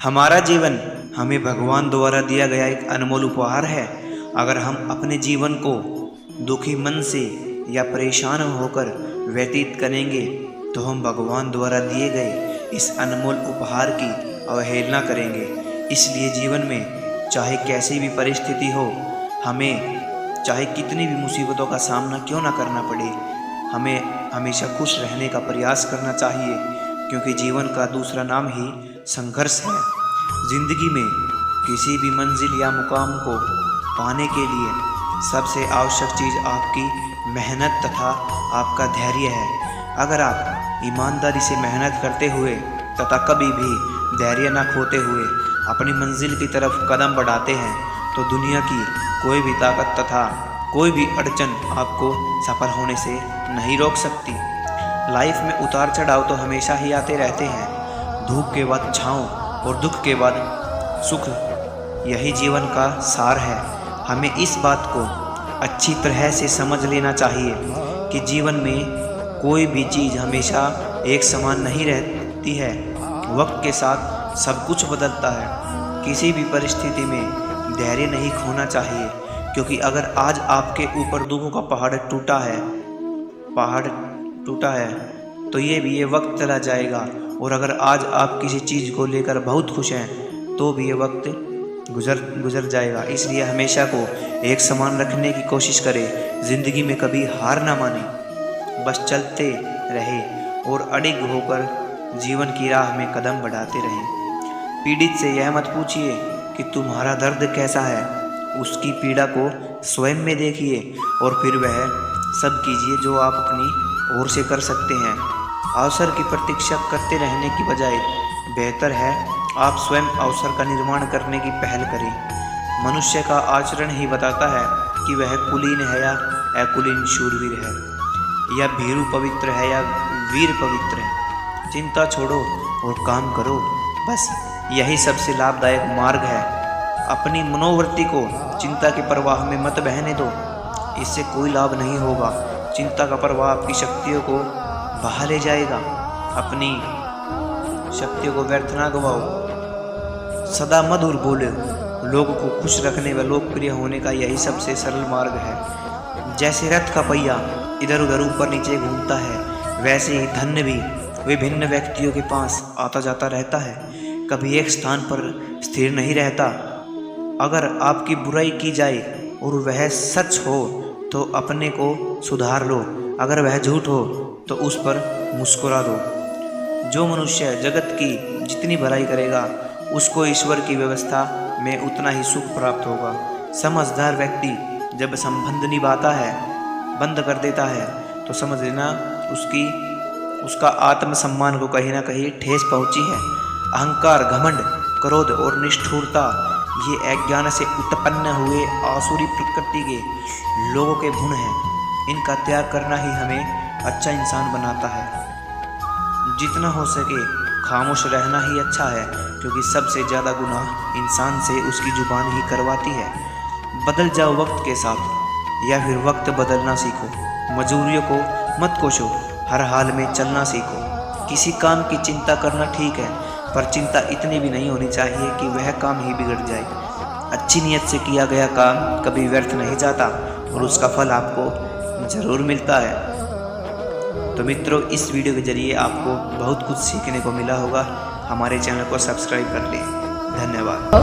हमारा जीवन हमें भगवान द्वारा दिया गया एक अनमोल उपहार है। अगर हम अपने जीवन को दुखी मन से या परेशान होकर व्यतीत करेंगे तो हम भगवान द्वारा दिए गए इस अनमोल उपहार की अवहेलना करेंगे। इसलिए जीवन में चाहे कैसी भी परिस्थिति हो, हमें चाहे कितनी भी मुसीबतों का सामना क्यों ना करना पड़े, हमें हमेशा खुश रहने का प्रयास करना चाहिए, क्योंकि जीवन का दूसरा नाम ही संघर्ष है। जिंदगी में किसी भी मंजिल या मुकाम को पाने के लिए सबसे आवश्यक चीज़ आपकी मेहनत तथा आपका धैर्य है। अगर आप ईमानदारी से मेहनत करते हुए तथा कभी भी धैर्य न खोते हुए अपनी मंजिल की तरफ कदम बढ़ाते हैं तो दुनिया की कोई भी ताकत तथा कोई भी अड़चन आपको सफल होने से नहीं रोक सकती। लाइफ में उतार चढ़ाव तो हमेशा ही आते रहते हैं। धूप के बाद छाँव और दुख के बाद सुख, यही जीवन का सार है। हमें इस बात को अच्छी तरह से समझ लेना चाहिए कि जीवन में कोई भी चीज़ हमेशा एक समान नहीं रहती है। वक्त के साथ सब कुछ बदलता है। किसी भी परिस्थिति में धैर्य नहीं खोना चाहिए, क्योंकि अगर आज आपके ऊपर दुखों का पहाड़ टूटा है तो ये वक्त चला जाएगा। और अगर आज आप किसी चीज़ को लेकर बहुत खुश हैं तो भी ये वक्त गुजर जाएगा। इसलिए हमेशा को एक समान रखने की कोशिश करें। ज़िंदगी में कभी हार ना माने, बस चलते रहे और अडिग होकर जीवन की राह में कदम बढ़ाते रहें। पीड़ित से यह मत पूछिए कि तुम्हारा दर्द कैसा है, उसकी पीड़ा को स्वयं में देखिए और फिर वह सब कीजिए जो आप अपनी ओर से कर सकते हैं। अवसर की प्रतीक्षा करते रहने की बजाय बेहतर है आप स्वयं अवसर का निर्माण करने की पहल करें। मनुष्य का आचरण ही बताता है कि वह कुलीन है या अकुलीन, शूरवीर है या भीरू पवित्र है या वीर पवित्र है। चिंता छोड़ो और काम करो, बस यही सबसे लाभदायक मार्ग है। अपनी मनोवृत्ति को चिंता के प्रवाह में मत बहने दो, इससे कोई लाभ नहीं होगा। चिंता का प्रवाह आपकी शक्तियों को बहा ले जाएगा। अपनी शक्तियों को व्यर्थ ना गवाओ। सदा मधुर बोले। लोगों को खुश रखने व लोकप्रिय होने का यही सबसे सरल मार्ग है। जैसे रथ का पहिया इधर उधर ऊपर नीचे घूमता है, वैसे ही धन भी विभिन्न व्यक्तियों के पास आता जाता रहता है, कभी एक स्थान पर स्थिर नहीं रहता। अगर आपकी बुराई की जाए और वह सच हो तो अपने को सुधार लो, अगर वह झूठ हो तो उस पर मुस्कुरा दो। जो मनुष्य जगत की जितनी भलाई करेगा उसको ईश्वर की व्यवस्था में उतना ही सुख प्राप्त होगा। समझदार व्यक्ति जब संबंध निभाता है, बंद कर देता है, तो समझ लेना उसका आत्मसम्मान को कहीं ना कहीं ठेस पहुंची है। अहंकार, घमंड, क्रोध और निष्ठुरता ये अज्ञान से उत्पन्न हुए आसुरी प्रकृति के लोगों के गुण हैं। इनका त्याग करना ही हमें अच्छा इंसान बनाता है। जितना हो सके खामोश रहना ही अच्छा है, क्योंकि सबसे ज़्यादा गुनाह इंसान से उसकी जुबान ही करवाती है। बदल जाओ वक्त के साथ या फिर वक्त बदलना सीखो। मजबूरियों को मत कोसो, हर हाल में चलना सीखो। किसी काम की चिंता करना ठीक है, पर चिंता इतनी भी नहीं होनी चाहिए कि वह काम ही बिगड़ जाए। अच्छी नीयत से किया गया काम कभी व्यर्थ नहीं जाता और उसका फल आपको ज़रूर मिलता है। तो मित्रों, इस वीडियो के जरिए आपको बहुत कुछ सीखने को मिला होगा। हमारे चैनल को सब्सक्राइब कर लें। धन्यवाद।